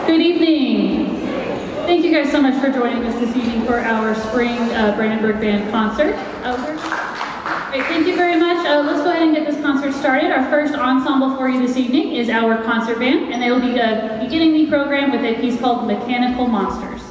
Good evening. Thank you guys so much for joining us this evening for our spring Brandenburg Band concert. Great, thank you very much. Let's go ahead and get this concert started. Our first ensemble for you this evening is our concert band, and they will be beginning the program with a piece called Mechanical Monsters.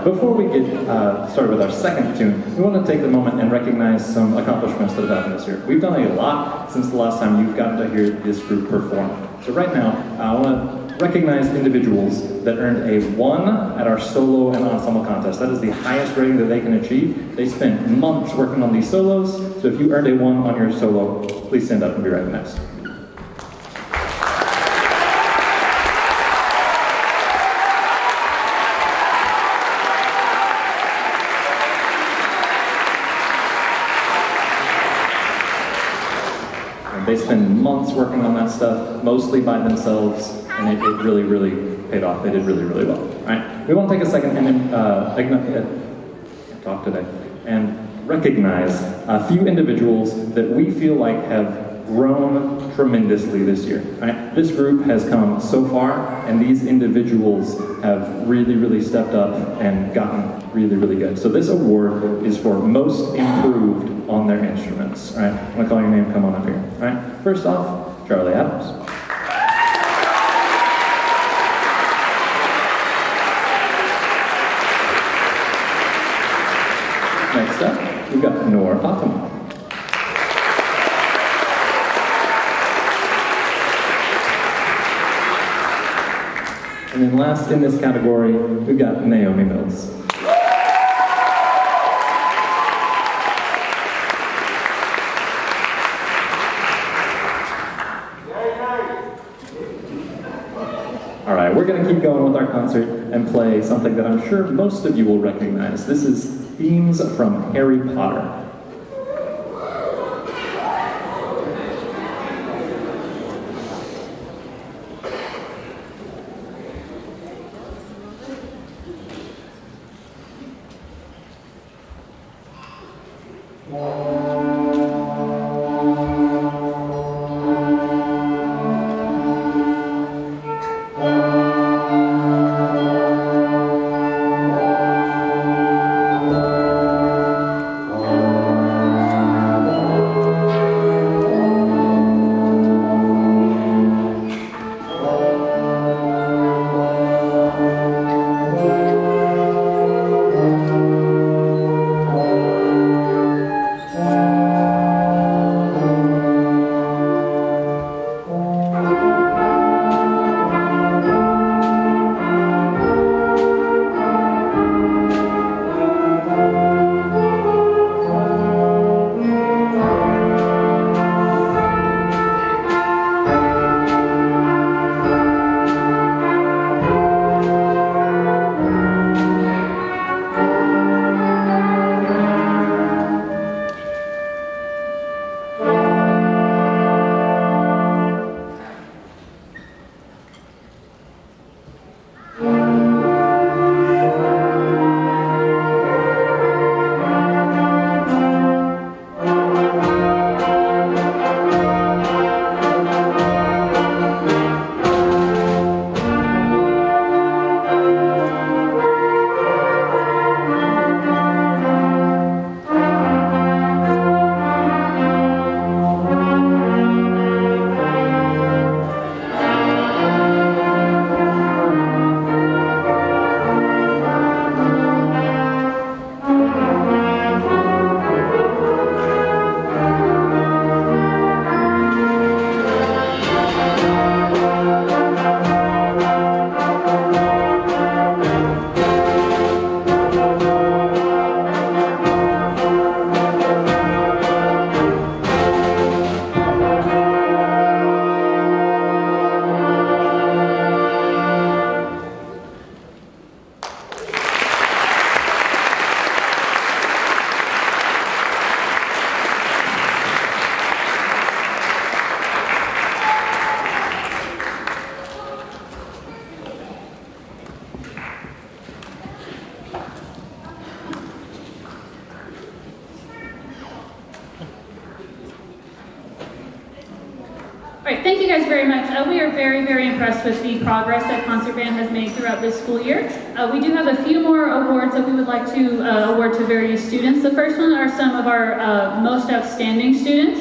Before we get started with our second tune, we want to take a moment and recognize some accomplishments that have happened this year. We've done a lot since the last time you've gotten to hear this group perform. So right now, I want to recognize individuals that earned a 1 at our solo and ensemble contest. That is the highest rating that they can achieve. They spent months working on these solos, so if you earned a 1 on your solo, please stand up and be recognized. They spend months working on that stuff, mostly by themselves, and it really, really paid off. They did really, really well. All right, we want to take a second and talk today and recognize a few individuals that we feel like have grown tremendously this year. All right, this group has come so far, and these individuals have really, really stepped up and gotten really, really good. So this award is for most improved on their instruments. All right, I'm gonna call your name, come on up here. All right, first off, Charlie Adams. Next up, we've got Noor Fatima. And then last in this category, we've got Naomi Mills. All right, we're going to keep going with our concert and play something that I'm sure most of you will recognize. This is themes from Harry Potter. Thank you guys very much. We are very, very impressed with the progress that Concert Band has made throughout this school year. We do have a few more awards that we would like to award to various students. The first one are some of our most outstanding students.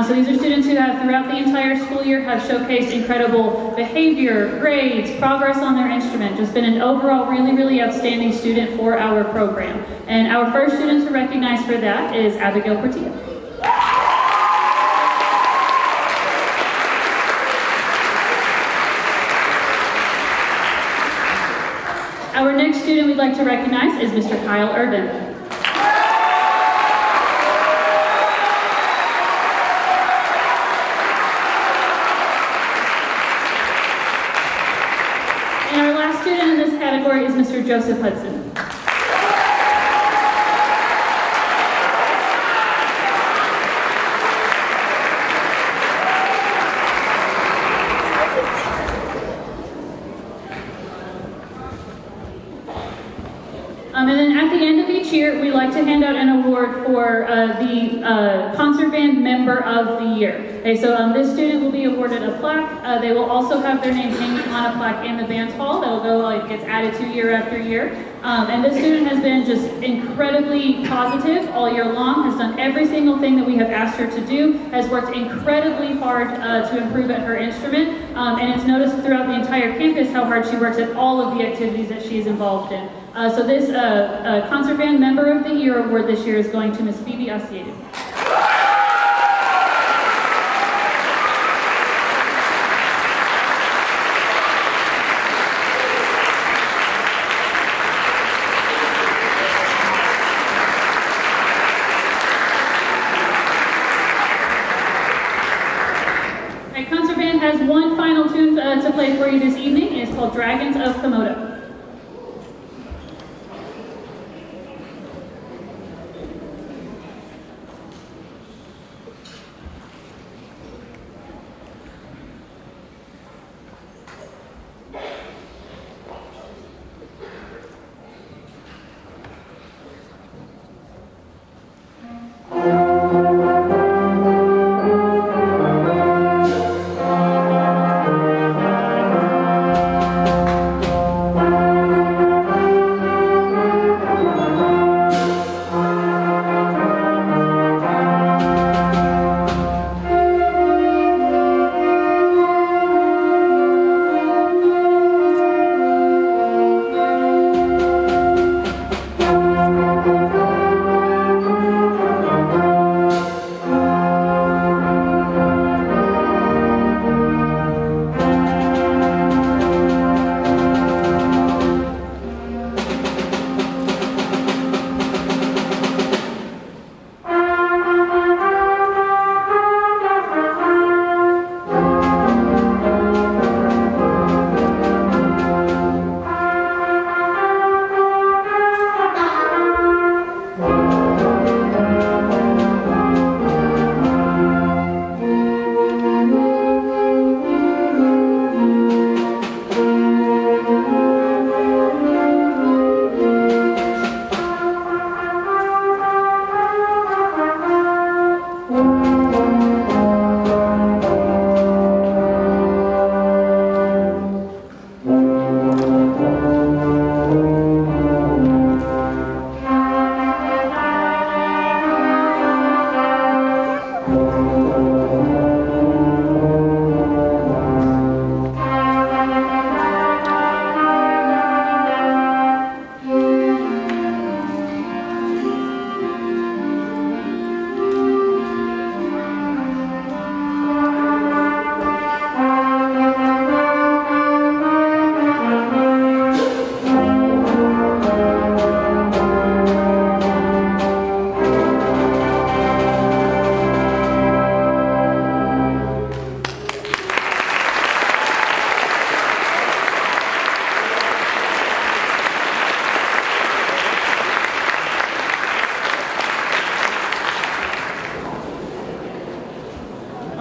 So these are students who have, throughout the entire school year, have showcased incredible behavior, grades, progress on their instrument, just been an overall really, really outstanding student for our program. And our first student to recognize for that is Abigail Portillo. Our next student we'd like to recognize is Mr. Kyle Irvin. And our last student in this category is Mr. Joseph Hudson. And then at the end of each year, we like to hand out an award for the Concert Band Member of the Year. Okay, so this student will be awarded a plaque. They will also have their name hanging on a plaque in the band hall that will go, like, gets added to year after year. And this student has been just incredibly positive all year long, has done every single thing that we have asked her to do, has worked incredibly hard to improve at her instrument, and it's noticed throughout the entire campus how hard she works at all of the activities that she is involved in. So this Concert Band Member of the Year award this year is going to Miss Phoebe Asiadu. Concert Band has one final tune to play for you this evening. It's called Dragons of Komodo.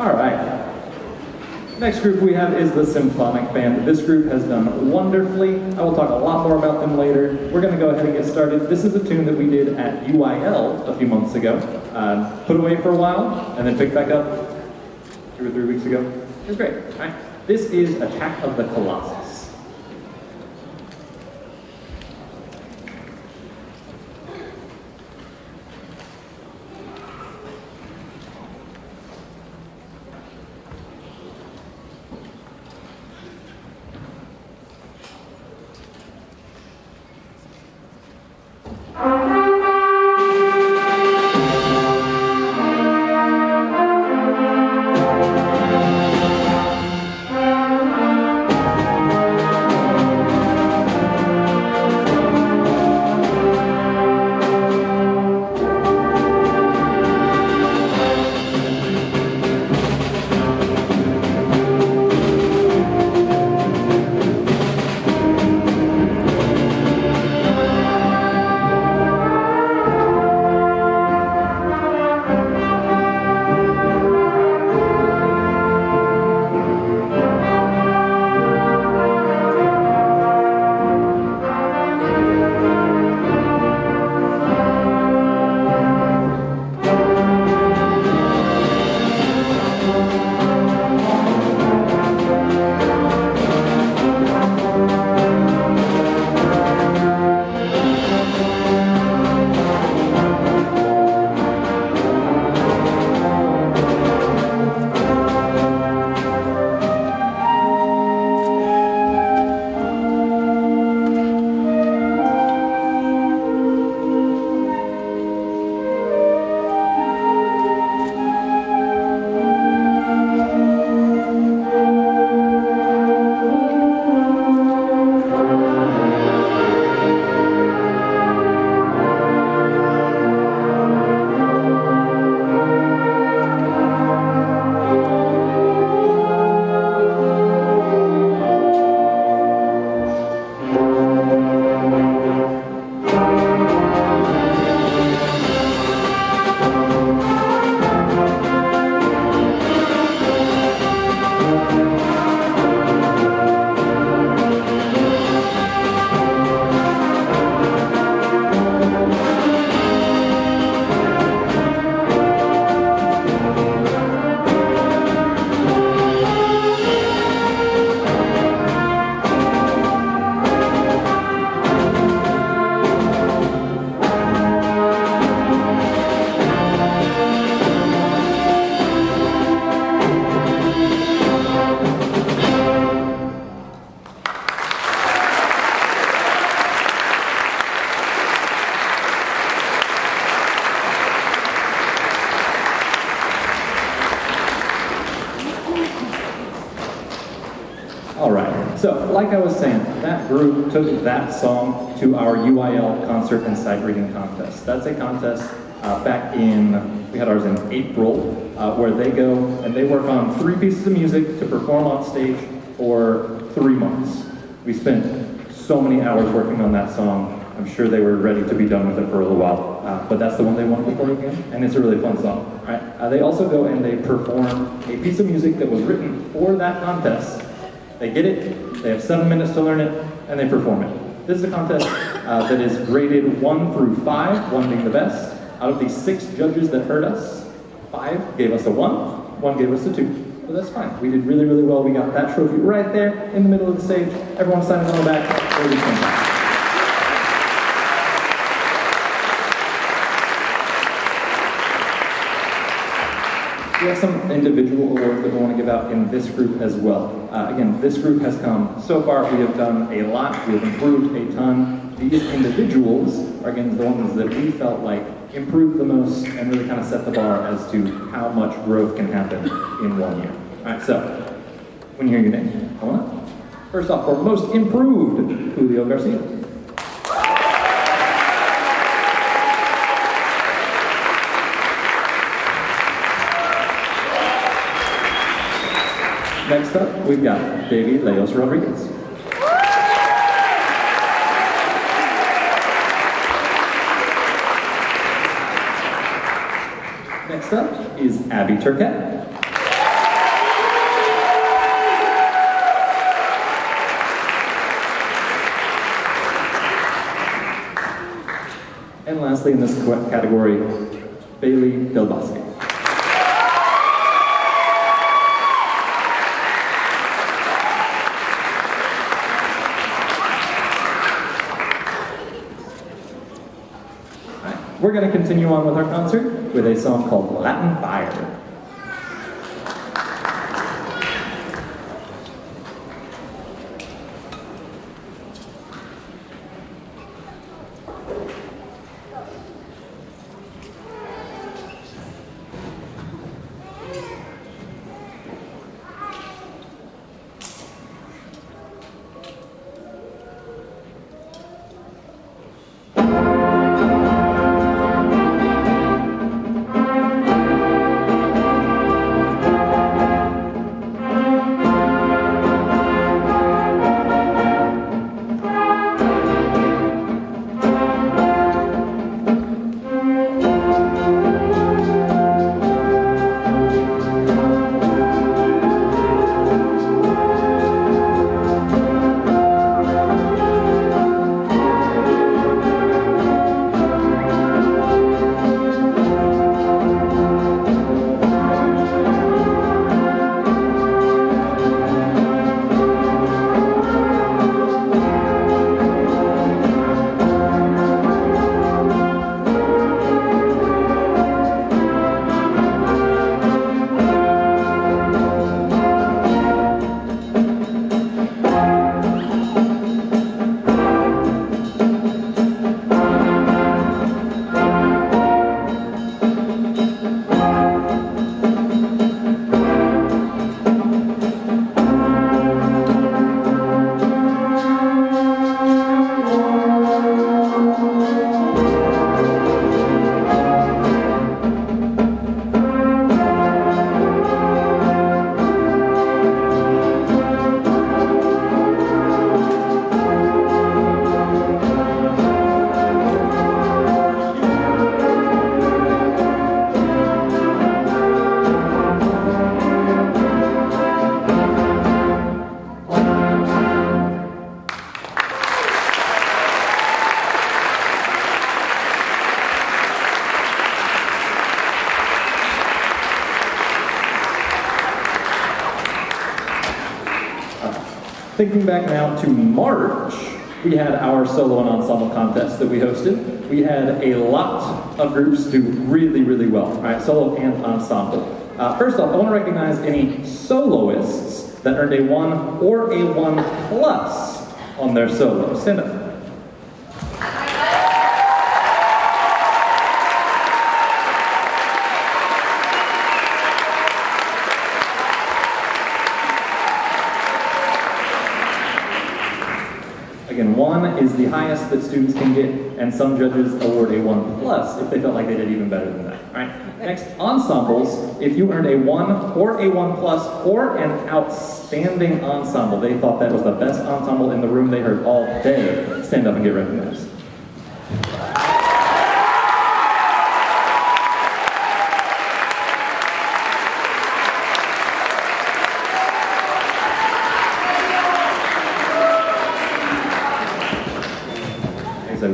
All right. Next group we have is the Symphonic Band. This group has done wonderfully. I will talk a lot more about them later. We're going to go ahead and get started. This is a tune that we did at UIL a few months ago. Put away for a while, and then picked back up 2 or 3 weeks ago. That's great. All right. This is Attack of the Colossus. All right, so like I was saying, that group took that song to our UIL concert and sight reading contest. That's a contest we had ours in April, where they go and they work on 3 pieces of music to perform on stage for 3 months. We spent so many hours working on that song. I'm sure they were ready to be done with it for a little while, but that's the one they wanted to record again, and it's a really fun song. Right? They also go and they perform a piece of music that was written for that contest. They get it, they have 7 minutes to learn it, and they perform it. This is a contest that is graded 1 through 5, 1 being the best. Out of the 6 judges that heard us, 5 gave us a 1, 1 gave us a 2. So that's fine. We did really, really well. We got that trophy right there in the middle of the stage. Everyone sign it on the back. Really fun. We have some individual awards that we want to give out in this group as well. Again, this group has come so far. We have done a lot. We have improved a ton. These individuals are, again, the ones that we felt like improved the most and really kind of set the bar as to how much growth can happen in 1 year. All right, so when you hear your name, come on up. First off, for most improved, Julio Garcia. Next up, we've got Davey Leos Rodriguez. Next up is Abby Turquette. And lastly in this category, Bailey Del Bosque. We're going to continue on with our concert with a song called Latin Fire. Thinking back now to March, we had our solo and ensemble contest that we hosted. We had a lot of groups do really, really well, all right, solo and ensemble. First off, I want to recognize any soloists that earned a 1 or a 1 plus on their solo. Stand up. Again, 1 is the highest that students can get, and some judges award a 1 plus if they felt like they did even better than that. All right. Next, ensembles. If you earned a 1 or a 1 plus or an outstanding ensemble, they thought that was the best ensemble in the room they heard all day, stand up and get recognized.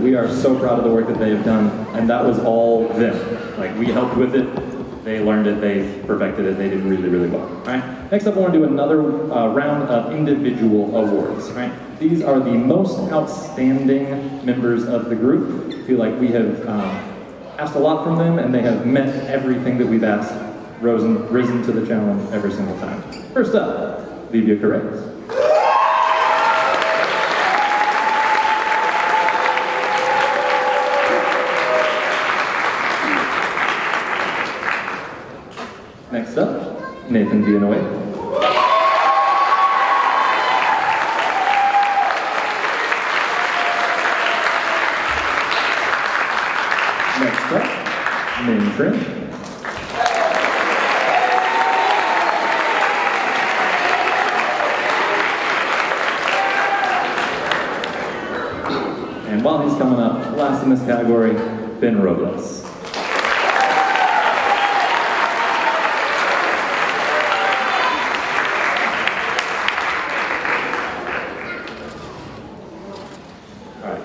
We are so proud of the work that they have done, and that was all them. Like, we helped with it, they learned it, they perfected it, they did really, really well. All right. Next up, I want to do another round of individual awards. All right. These are the most outstanding members of the group. I feel like we have asked a lot from them, and they have met everything that we've asked, risen to the challenge every single time. First up, Livia Correct. Next up, Nathan Villanueva. Next up, Min Trin. And while he's coming up, last in this category, Ben Robles.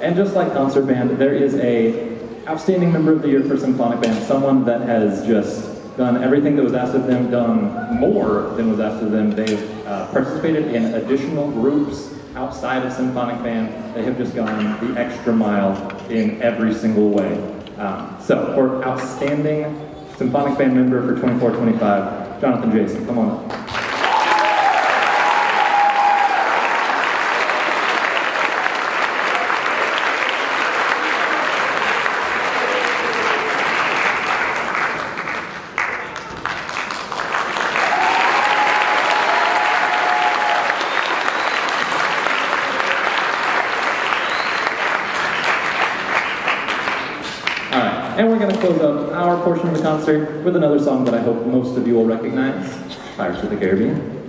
And just like concert band, there is a outstanding member of the year for symphonic band, someone that has just done everything that was asked of them, done more than was asked of them. They've participated in additional groups outside of symphonic band. They have just gone the extra mile in every single way. So, for Outstanding Symphonic Band Member for 24-25, Jonathan Jason, come on up. And we're going to close up our portion of the concert with another song that I hope most of you will recognize, Pirates of the Caribbean.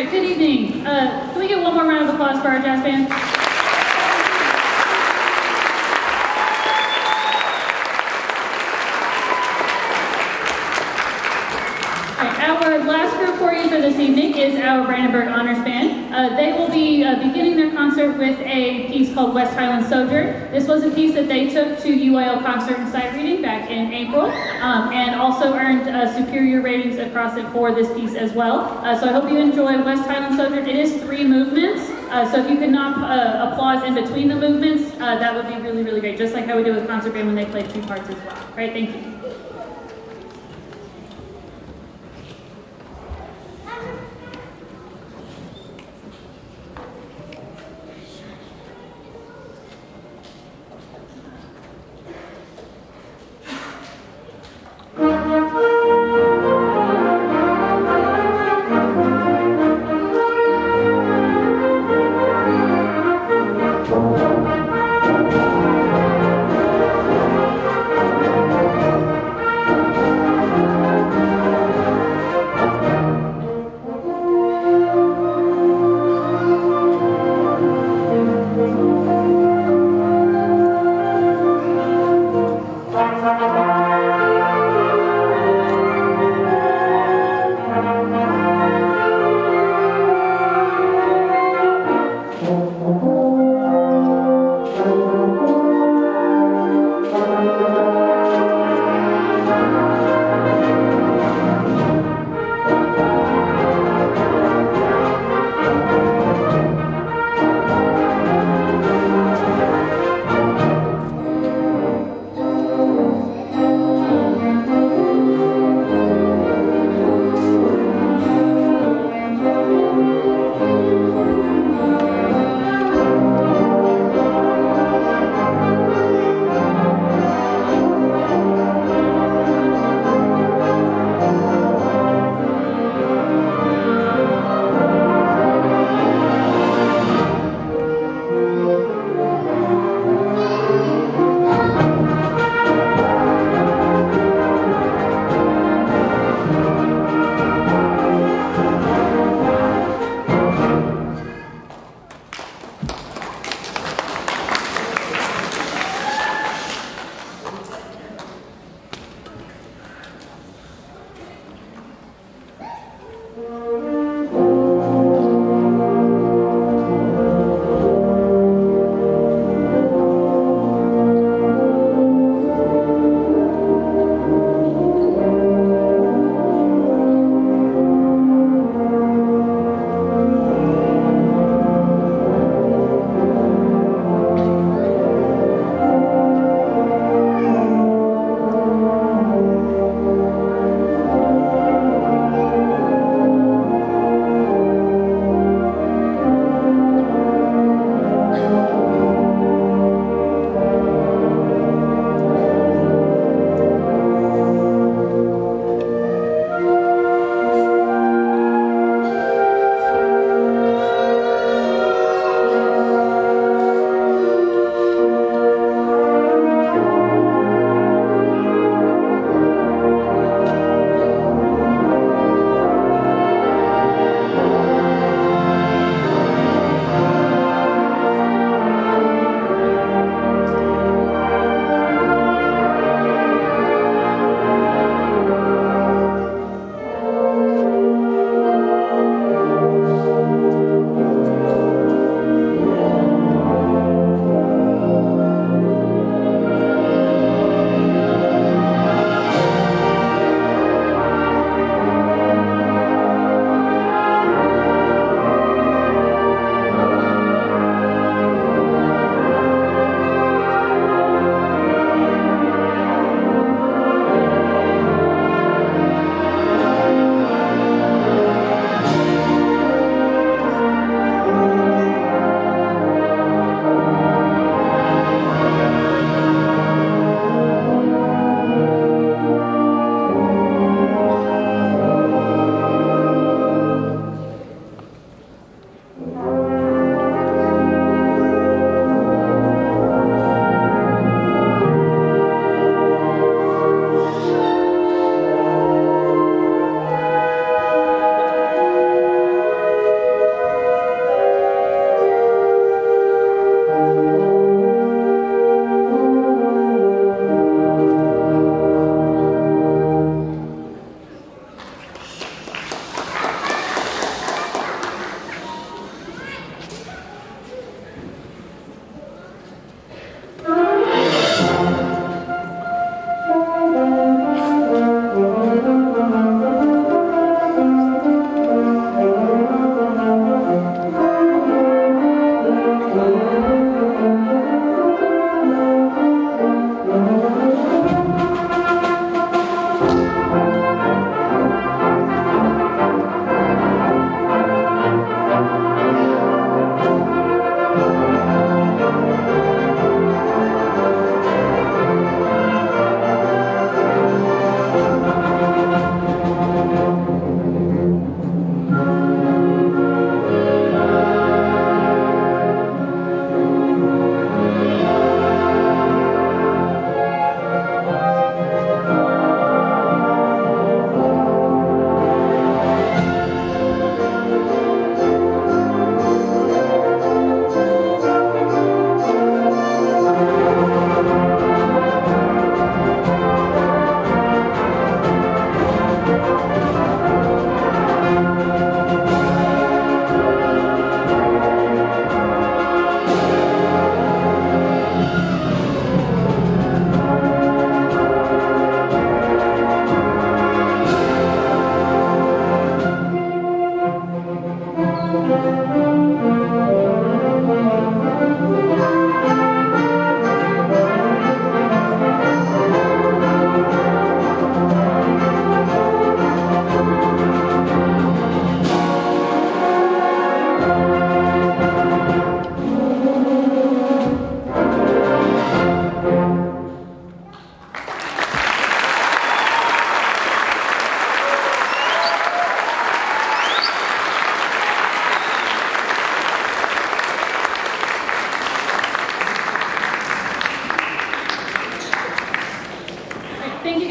right, good evening. Can we get one more round of applause for our jazz band? Our last group for you for this evening is our Brandenburg Honors Band. They will be beginning their concert with a piece called West Highland Sojourn. This was a piece that they took to UIL Concert and Sight Reading back in April, and also earned superior ratings across it for this piece as well. So I hope you enjoy West Highland Sojourn. It is 3 movements, so if you could not applause in between the movements, that would be really, really great, just like how we do with concert band when they play 2 parts as well. All right, thank you.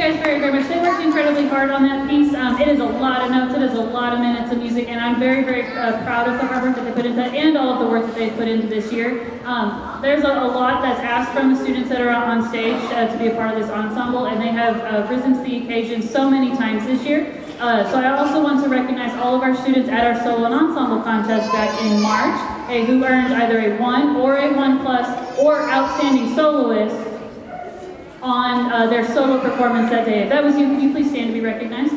guys very, very much. They worked incredibly hard on that piece. It is a lot of notes, it is a lot of minutes of music, and I'm very, very proud of the hard work that they put into that and all of the work that they've put into this year. There's a lot that's asked from the students that are on stage to be a part of this ensemble, and they have risen to the occasion so many times this year. So I also want to recognize all of our students at our solo and ensemble contest back in March, who earned either a 1 or a 1+ or outstanding soloist on their solo performance that day. If that was you, can you please stand to be recognized?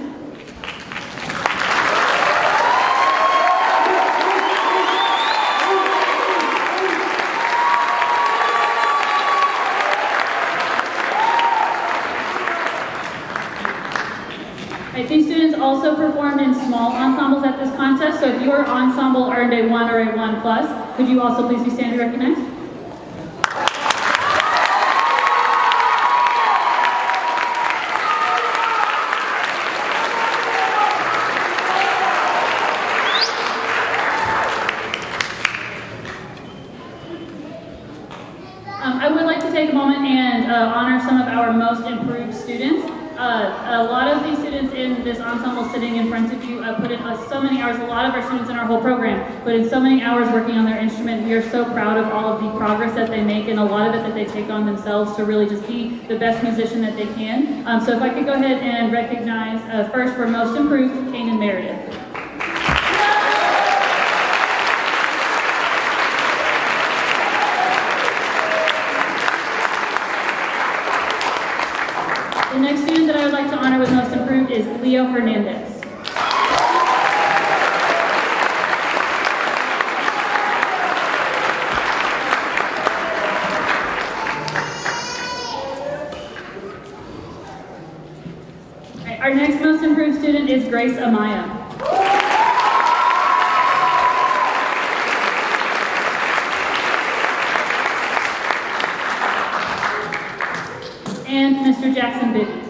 Right, these students also performed in small ensembles at this contest, so if your ensemble earned a 1 or a 1+, could you also please be standing recognized? I would like to take a moment and honor some of our most improved students. A lot of these students in this ensemble sitting in front of you put in so many hours. A lot of our students in our whole program put in so many hours working on their instrument. We are so proud of all of the progress that they make and a lot of it that they take on themselves to really just be the best musician that they can. So if I could go ahead and recognize first for most improved, Kanan Meredith. The next student that I would like to honor with most improved is Leo Hernandez. Right, our next most improved student is Grace Amaya. And Mr. Jackson Bibby.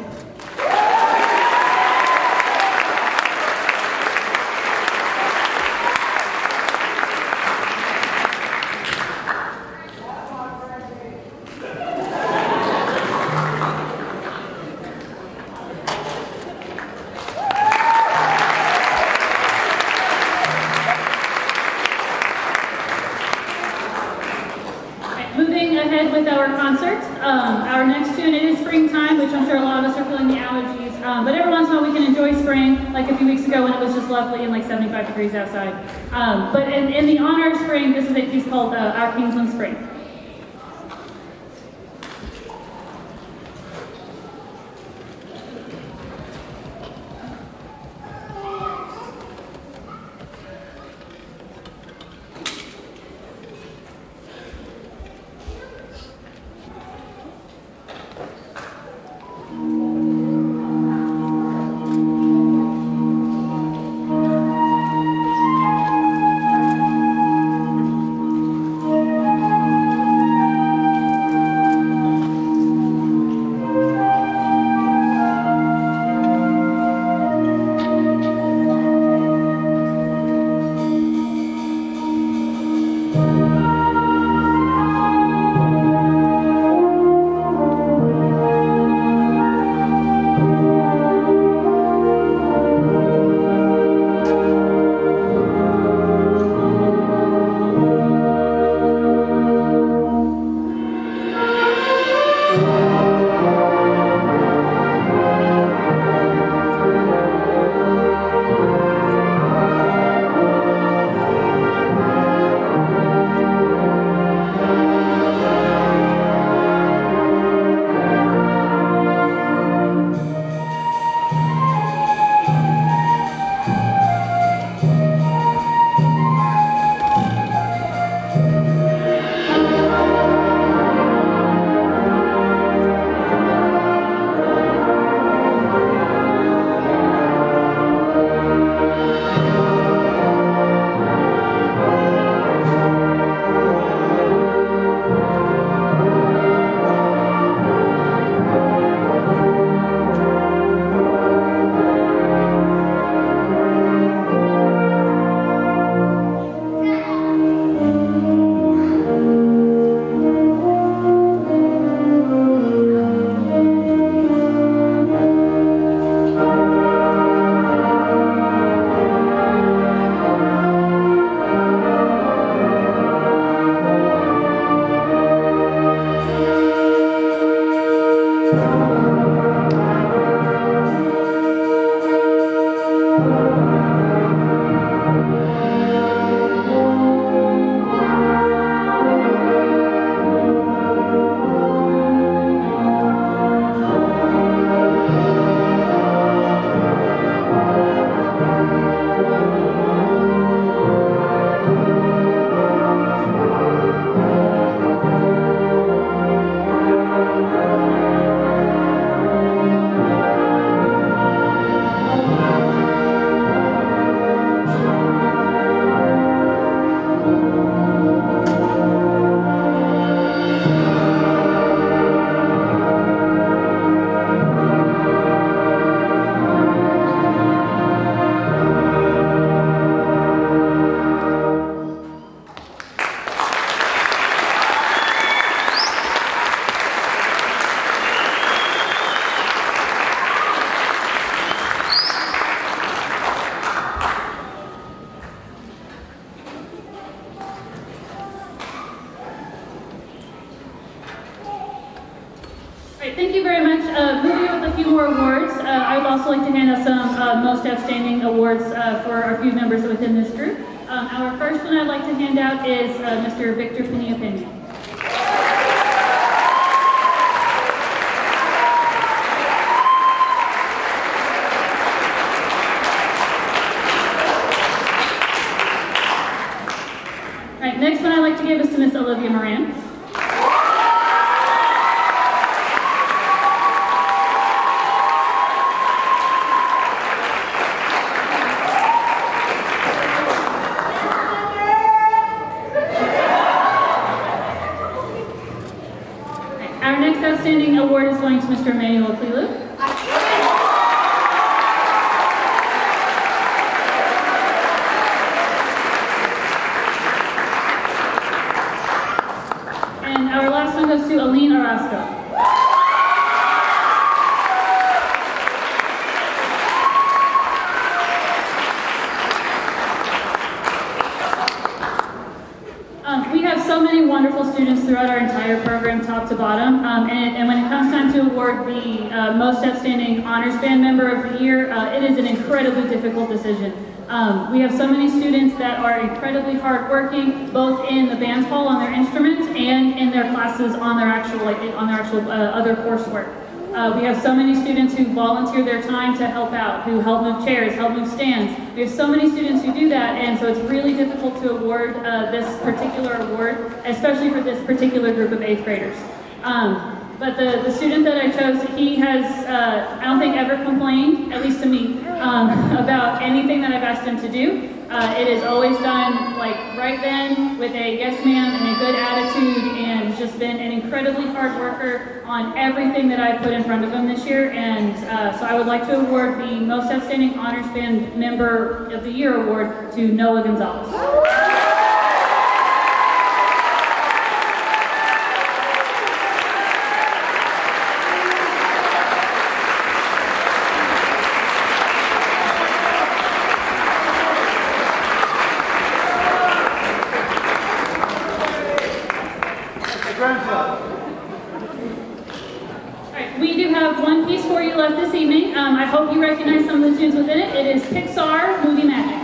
Moving ahead with our concert, our next tune, it is springtime, which I'm sure a lot of us are feeling the allergies, but every once in a while we can enjoy spring, like a few weeks ago when it was just lovely and like 75 degrees outside. But in the honor of spring, this is a piece called Our Kingsland Spring. Great, thank you very much. Moving on with a few more awards, I would also like to hand out some Most Outstanding Awards for our few members within this group. Our first one I'd like to hand out is Mr. Victor Pena-Pena. All right, next one I'd like to give is to Miss Olivia Moran. Our next outstanding award is going to Mr. Emmanuel Aklilu. And our last one goes to Aline Orozco. We have so many wonderful students throughout our entire program, top to bottom, and when it comes time to award the Most Outstanding Honors Band Member of the Year, it is an incredibly difficult decision. We have so many students that are incredibly hardworking, both in the band hall on their instruments and in their classes on their actual other coursework. We have so many students who volunteer their time to help out, who help move chairs, help move stands. We have so many students who do that, and so it's really difficult to award this particular award, especially for this particular group of 8th graders. But the student that I chose, he has, I don't think, ever complained, at least to me, about anything that I've asked him to do. It is always done like right then with a yes ma'am and a good attitude, and has just been an incredibly hard worker on everything that I've put in front of him this year. And so I would like to award the Most Outstanding Honors Band Member of the Year award to Noah Gonzalez. Alright, we do have one piece for you left this evening. I hope you recognize some of the tunes within it. It is Pixar Movie Magic.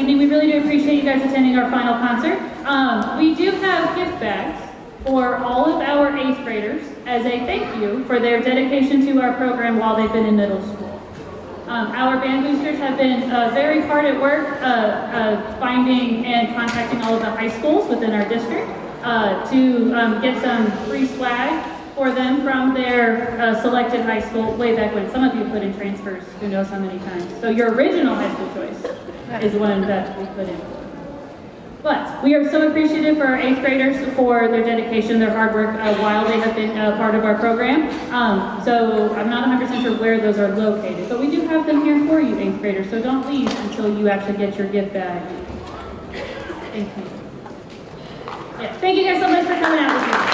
evening. We really do appreciate you guys attending our final concert. We do have gift bags for all of our 8th graders as a thank you for their dedication to our program while they've been in middle school. Our band boosters have been very hard at work finding and contacting all of the high schools within our district to get some free swag for them from their selected high school way back when. Some of you put in transfers, who knows how many times. So your original high school choice is the one that we put in. But we are so appreciative for our 8th graders for their dedication, their hard work while they have been part of our program. So I'm not 100% sure where those are located, but we do have them here for you, 8th graders, so don't leave until you actually get your gift bag. Thank you. Yeah, thank you guys so much for coming out this evening.